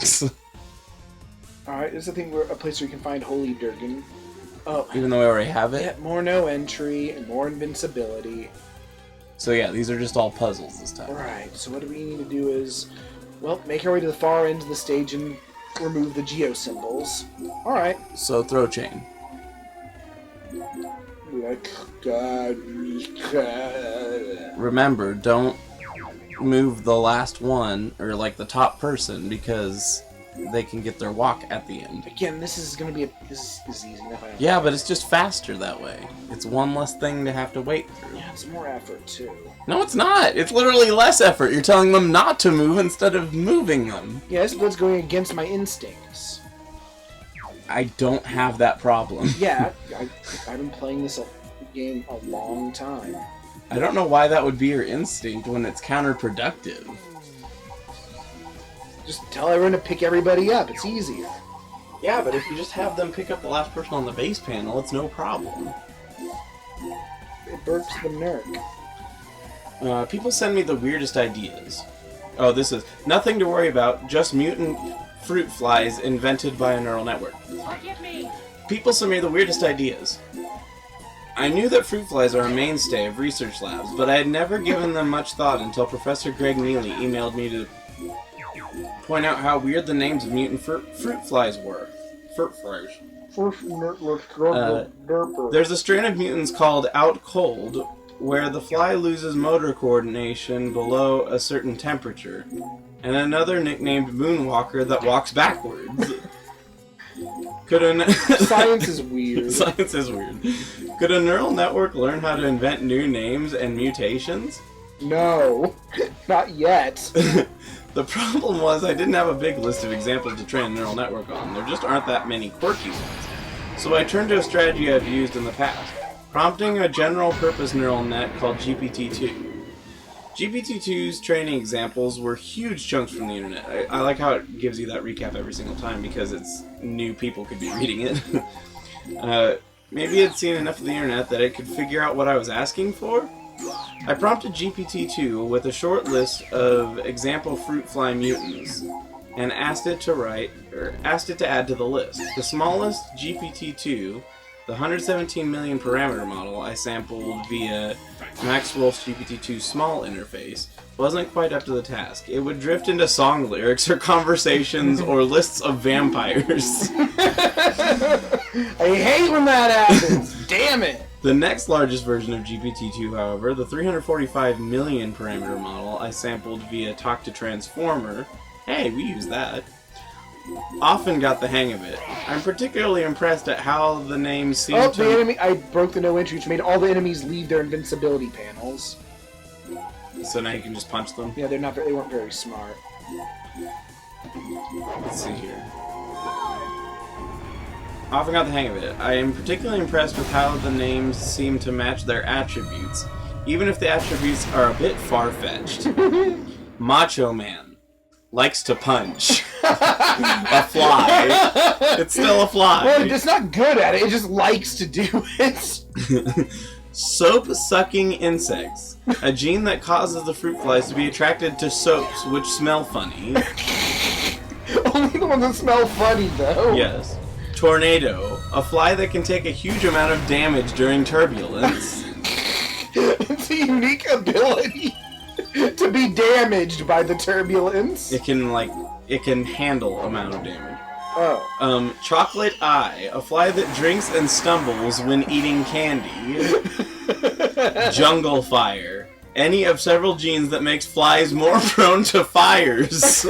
box. Alright, this is a place where you can find Holy Durgan. Oh. Even though we already have it? Yeah, more no entry and more invincibility. So yeah, these are just all puzzles this time. Alright, so what we need to do is, well, make our way to the far end of the stage and remove the geo symbols. Alright. So throw chain. Remember, don't move the last one, or like the top person, because they can get their walk at the end. Again, this is gonna be this is easy enough. Yeah, but it's just faster that way. It's one less thing to have to wait through. Yeah, it's more effort too. No, it's not. It's literally less effort. You're telling them not to move instead of moving them. Yeah, this is what's going against my instincts. I don't have that problem. Yeah, I've been playing this game a long time. I don't know why that would be your instinct when it's counterproductive. Just tell everyone to pick everybody up. It's easier. Yeah, but if you just have them pick up the last person on the base panel, it's no problem. It burps the nerk. People send me the weirdest ideas. Oh, this is nothing to worry about, just mutant fruit flies invented by a neural network. Forgive me. People send me the weirdest ideas. I knew that fruit flies are a mainstay of research labs, but I had never given them much thought until Professor Greg Neely emailed me to point out how weird the names of mutant fruit flies were. Fruit flies. There's a strain of mutants called out cold, where the fly loses motor coordination below a certain temperature, and another nicknamed moonwalker that walks backwards. Science is weird. Science is weird. Could a neural network learn how to invent new names and mutations? No, not yet. The problem was I didn't have a big list of examples to train a neural network on. There just aren't that many quirky ones. So I turned to a strategy I've used in the past, prompting a general-purpose neural net called GPT-2. GPT-2's training examples were huge chunks from the internet. I like how it gives you that recap every single time because it's new people could be reading it. Maybe it's seen enough of the internet that it could figure out what I was asking for. I prompted GPT-2 with a short list of example fruit fly mutants and asked it to add to the list. The smallest GPT-2, the 117 million parameter model I sampled via Max Wolf's GPT-2 small interface, wasn't quite up to the task. It would drift into song lyrics or conversations or lists of vampires. I hate when that happens. Damn it. The next largest version of GPT-2, however, the 345 million parameter model I sampled via Talk to Transformer, hey, we use that, often got the hang of it. I'm particularly impressed at how the names seem to... the enemy! I broke the no entry, which made all the enemies leave their invincibility panels. So now you can just punch them? Yeah, they weren't very smart. Let's see here. Often got the hang of it. I am particularly impressed with how the names seem to match their attributes, even if the attributes are a bit far-fetched. Macho Man. Likes to punch. A fly. It's still a fly. Well, it's not good at it, it just likes to do it. Soap-sucking insects. A gene that causes the fruit flies to be attracted to soaps which smell funny. Only the ones that smell funny, though. Yes. Tornado. A fly that can take a huge amount of damage during turbulence. It's a unique ability. To be damaged by the turbulence. It can handle amount of damage. Oh. Chocolate Eye, a fly that drinks and stumbles when eating candy. Jungle Fire, any of several genes that makes flies more prone to fires.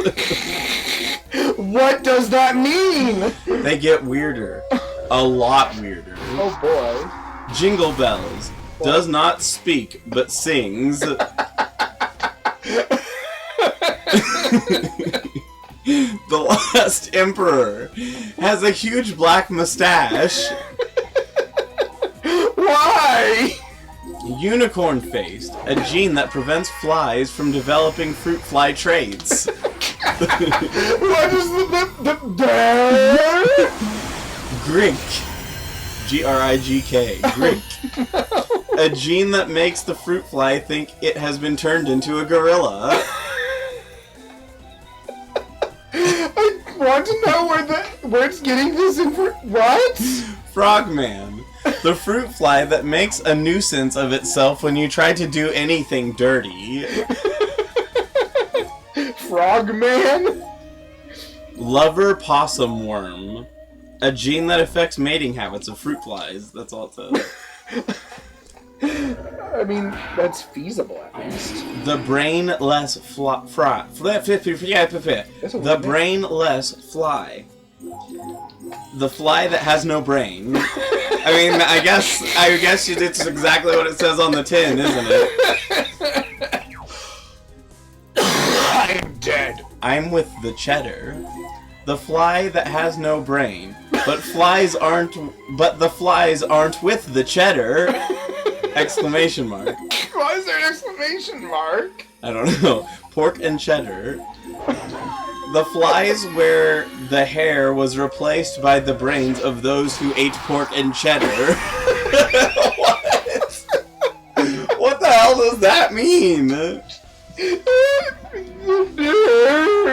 What does that mean? They get weirder. A lot weirder. Oh boy. Jingle Bells, does not speak, but sings. The Last Emperor has a huge black mustache. Why? Unicorn Faced, a gene that prevents flies from developing fruit fly traits. What is the Grink. G-R-I-G-K. Grink. A gene that makes the fruit fly think it has been turned into a gorilla. I want to know where it's getting this what? Frogman. The fruit fly that makes a nuisance of itself when you try to do anything dirty. Frogman? Lover Possum Worm. A gene that affects mating habits of fruit flies. That's all it says. I mean, that's feasible at least. The brainless fly. The brainless fly. The fly that has no brain. I mean, I guess it's exactly what it says on the tin, isn't it? I'm dead. I'm with the cheddar. The fly that has no brain. But the flies aren't with the cheddar! Exclamation mark. Why is there an exclamation mark? I don't know. Pork and cheddar. The flies where the hair was replaced by the brains of those who ate pork and cheddar. What? What the hell does that mean?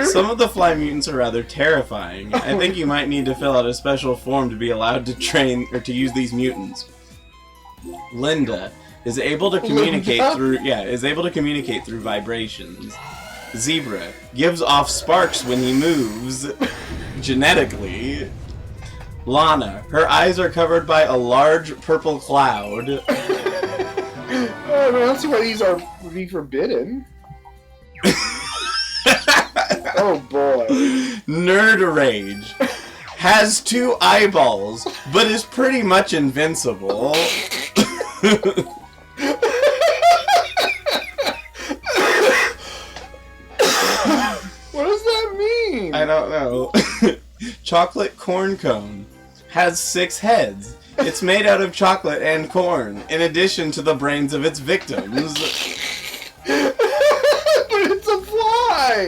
Some of the fly mutants are rather terrifying. I think you might need to fill out a special form to be allowed to train or to use these mutants. Linda is able to communicate through vibrations. Zebra gives off sparks when he moves genetically. Lana, her eyes are covered by a large purple cloud. I don't see why these would be forbidden. Oh boy. Nerd Rage has 2 eyeballs, but is pretty much invincible. What does that mean? I don't know. Chocolate Corn Cone has 6 heads. It's made out of chocolate and corn, in addition to the brains of its victims. But it's a fly!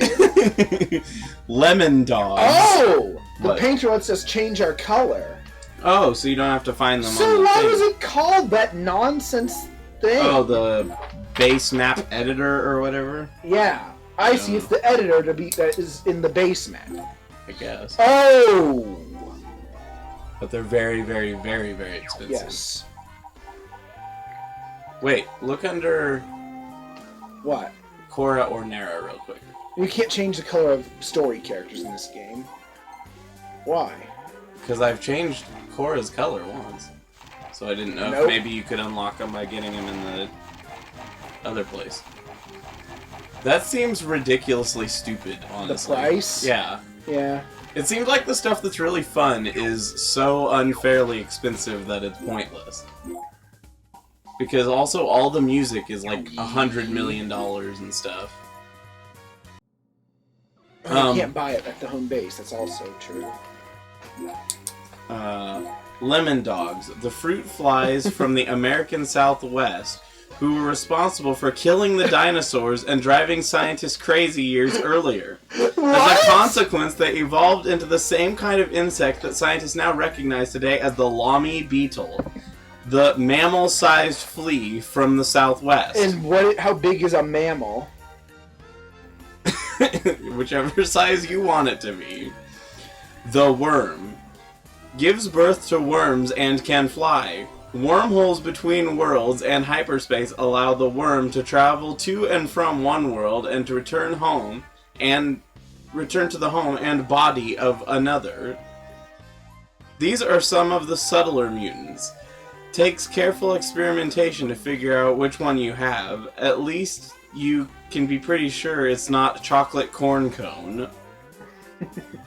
Lemon Dogs. Oh! The What? painter lets us change our color. Oh, so you don't have to find them on So the why thing. was it called that nonsense thing? Oh, the base map editor or whatever? Yeah. I see, it's the editor that is in the base map. I guess. Oh! But they're very, very, very, very expensive. Yes. Wait, look under What? Cora or Nara real quick. You can't change the color of story characters in this game. Why? Because I've changed Cora's color once. So I didn't know if maybe you could unlock them by getting them in the other place. That seems ridiculously stupid, honestly. The price? Yeah. Yeah. It seems like the stuff that's really fun is so unfairly expensive that it's pointless. Because also all the music is like $100 million and stuff. You can't buy it at the home base, that's also true. Lemon Dogs, the fruit flies from the American Southwest who were responsible for killing the dinosaurs and driving scientists crazy years earlier. What? As a consequence, they evolved into the same kind of insect that scientists now recognize today as the Lamy beetle, the mammal-sized flea from the Southwest. And how big is a mammal? Whichever size you want it to be. The worm gives birth to worms and can fly. Wormholes between worlds and hyperspace allow the worm to travel to and from one world and to return to the home and body of another. These are some of the subtler mutants. Takes careful experimentation to figure out which one you have. At least you can be pretty sure it's not chocolate corn cone.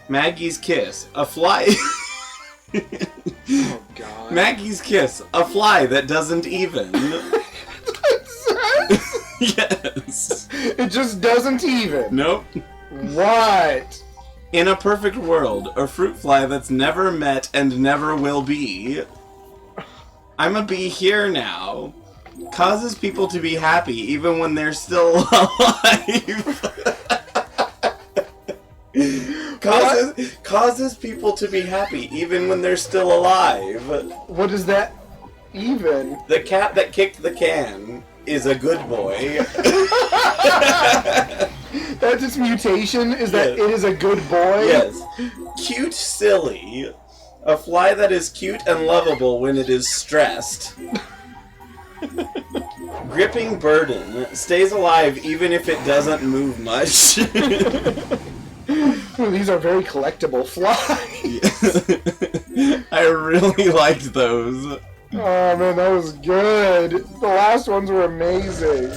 Maggie's Kiss, a fly... Oh, God. Maggie's Kiss, a fly that doesn't even. Yes. It just doesn't even. Nope. What? In a perfect world, a fruit fly that's never met and never will be. I'm a bee here now. Causes people to be happy even when they're still alive. Causes people to be happy even when they're still alive. What is that even? The cat that kicked the can is a good boy. That's its mutation? Is that Yes. it is a good boy? Yes. Cute silly. A fly that is cute and lovable when it is stressed. Gripping burden. Stays alive even if it doesn't move much. Ooh, these are very collectible flies. I really liked those. Oh man, that was good. The last ones were amazing.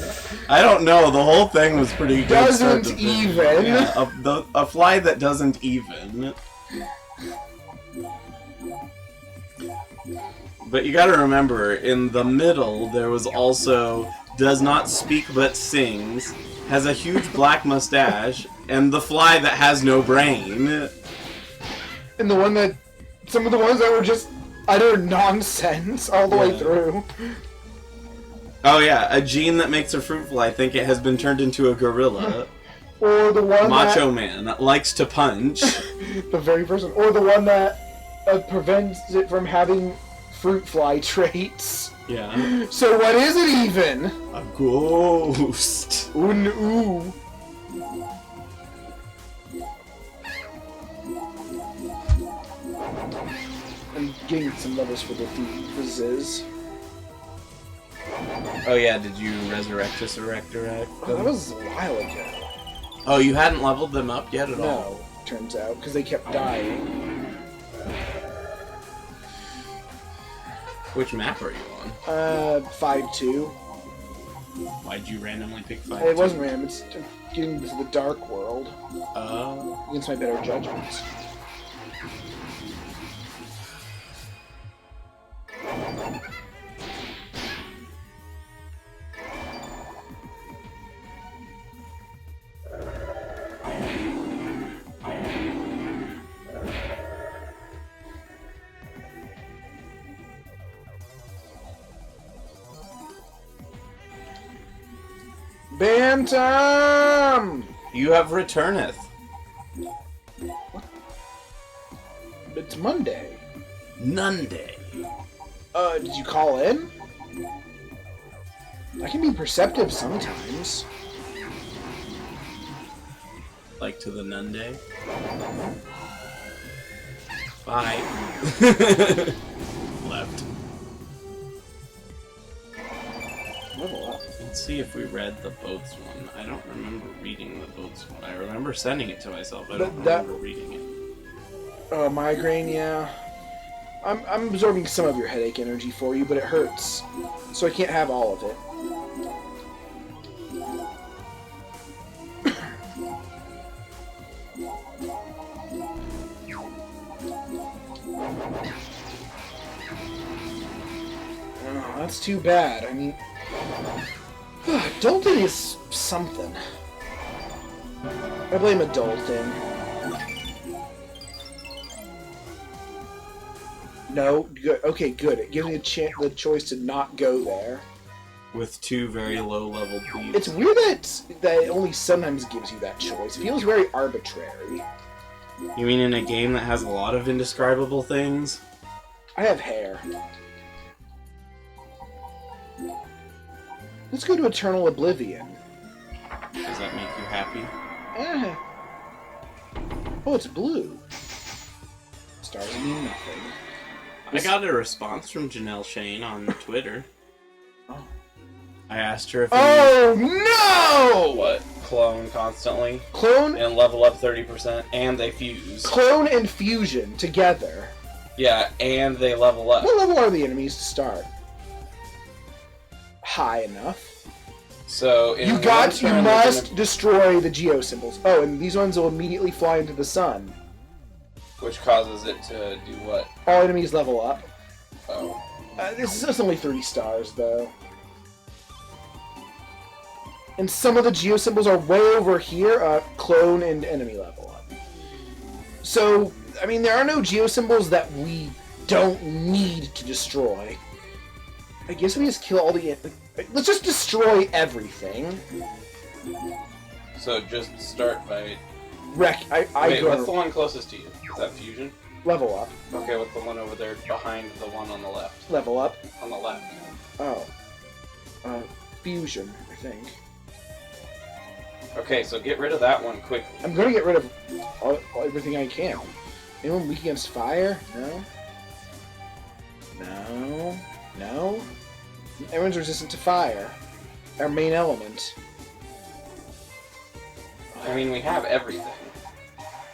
I don't know, the whole thing was pretty good. Doesn't even. Yeah, a fly that doesn't even. But you gotta remember, in the middle, there was also does not speak but sings, has a huge black mustache, and the fly that has no brain. And the one that... Some of the ones that were just utter nonsense all the way Yeah. through. Oh yeah, a gene that makes a fruit fly think it has been turned into a gorilla. Or the one Macho man that likes to punch. the very first one. Or the one that prevents it from having fruit fly traits. Yeah. So what is it even? A ghost. Ooh. I'm getting some levels for the Ziz. Oh yeah, did you resurrect? Oh, that was a while ago. Oh, you hadn't leveled them up yet at all? No, turns out, because they kept dying. Which map are you on? 5-2. Why'd you randomly pick 5? It wasn't random, it's getting into the dark world. Oh. Against my better judgments. Bantam! You have returneth. It's Monday. Nunday. Did you call in? I can be perceptive sometimes. Like to the Nunday. Bye. Left. Level up. Let's see if we read the boats one. I don't remember reading the boats one. I remember sending it to myself. I don't remember reading it. Migraine, yeah. I'm absorbing some of your headache energy for you, but it hurts. So I can't have all of it. Oh, that's too bad. I mean... Adulting is something. I blame adulting. No, good. Okay, good. It gives me the choice to not go there. With 2 very low-level beats. It's weird that it only sometimes gives you that choice. It feels very arbitrary. You mean in a game that has a lot of indescribable things? I have hair. Let's go to Eternal Oblivion. Does that make you happy? Eh. Oh, it's blue. Stars mean nothing. I got a response from Janelle Shane on Twitter. Oh. I asked her if no! What? Clone constantly. Clone And level up 30%, and they fuse. Clone and fusion together. Yeah, and they level up. What level are the enemies to start? High enough. So You must destroy the geo symbols. Oh, and these ones will immediately fly into the sun. Which causes it to do what? All enemies level up. Oh. This is only 3 stars, though. And some of the geo symbols are way over here, clone and enemy level up. So, I mean, there are no geo symbols that we don't need to destroy. I guess we just kill all the... Let's just destroy everything. So just start by... Wreck. Wait, what's the one closest to you? Is that fusion? Level up. Okay, what's the one over there behind the one on the left? Level up. On the left. Oh. Fusion, I think. Okay, so get rid of that one quickly. I'm gonna get rid of everything I can. Anyone weak against fire? No. No. No. Everyone's resistant to fire. Our main element. I mean, we have everything.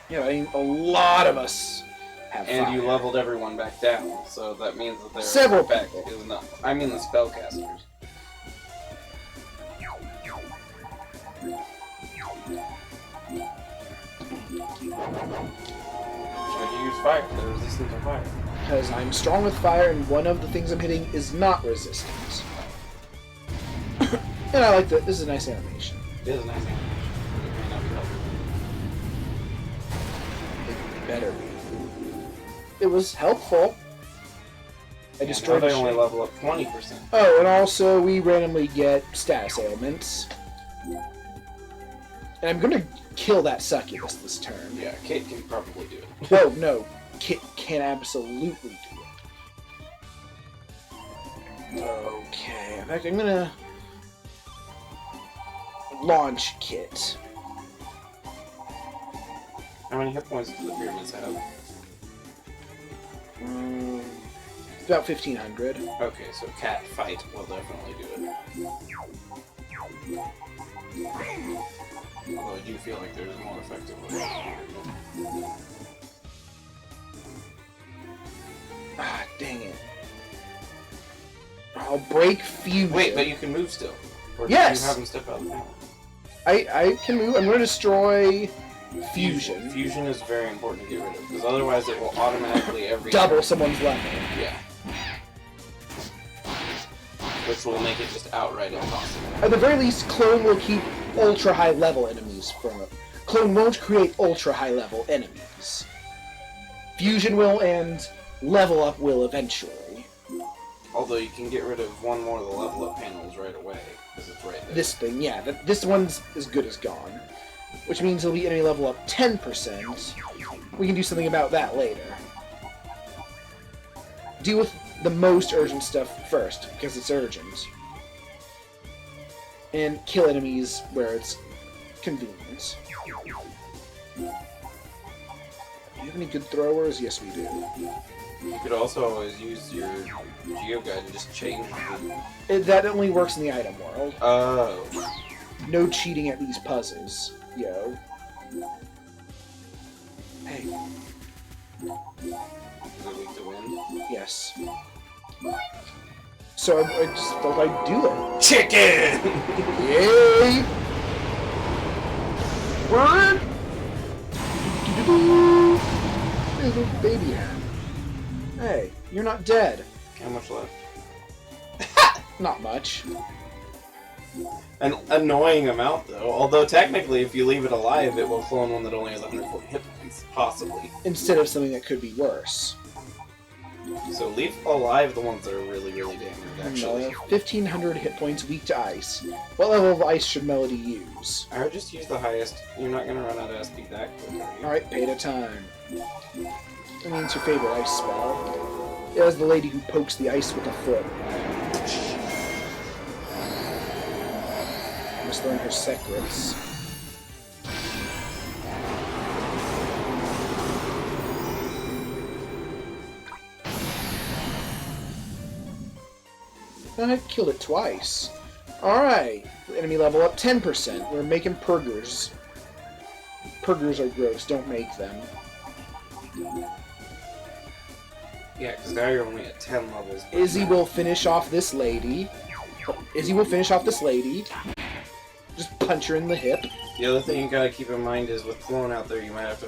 Yeah, I mean, a lot of us have fire. And you leveled everyone back down, so that means that their Several effect people. is not. I mean the spellcasters. Should you use fire? They're resistant to fire. Because I'm strong with fire, and one of the things I'm hitting is not resistant. And I like that. This is a nice animation. It is a nice animation. It may not be helpful. It better be. It was helpful. I destroyed they the only ship. level up 20%. Oh, and also we randomly get status ailments. And I'm gonna kill that succubus this turn. Yeah, Kate can probably do it. Oh, no. Kit can absolutely do it. Okay. In fact, I'm gonna launch Kit. How many hit points do the pyramids have? About 1,500. Okay, so cat fight will definitely do it. Although I do feel like there's a more effective way. Ah, dang it. I'll break fusion. Wait, but you can move still. Or Yes! do you have him step out of the panel? I can move. I'm going to destroy fusion. Fusion is very important to get rid of, because otherwise it will automatically Double someone's level. Yeah. Which will make it just outright impossible. At the very least, Clone will keep ultra high level enemies from it. Clone won't create ultra high level enemies. Fusion will, and level up will eventually. Although you can get rid of one more of the level up panels right away, because it's right there. This thing, yeah. This one's as good as gone. Which means it'll be enemy level up 10%. We can do something about that later. Deal with the most urgent stuff first, because it's urgent. And kill enemies where it's convenient. Do you have any good throwers? Yes, we do. You could also always use your Geo Guide and just change the... That only works in the item world. Oh. No cheating at these puzzles, yo. Hey. Is it weak to win? Yes. So I just thought I'd do it. Chicken! Yay! Run! Little baby hand. Hey, you're not dead. How much left? Not much. An annoying amount, though. Although, technically, if you leave it alive, it will clone one that only has 140 hit points. Possibly. Instead of something that could be worse. So leave alive the ones that are really, really damaged, actually. 1,500 hit points weak to ice. What level of ice should Melody use? I would just use the highest. You're not going to run out of SP that quick, are you? Alright, paid a time. I mean, it's your favorite ice spell. It was the lady who pokes the ice with a foot. Must learn her secrets. I killed it twice. Alright. Enemy level up 10%. We're making purgers. Purgers are gross. Don't make them. Yeah, because now you're only at 10 levels. Izzy will finish off this lady. Izzy will finish off this lady. Just punch her in the hip. The other thing you gotta keep in mind is with Clone out there, you might have to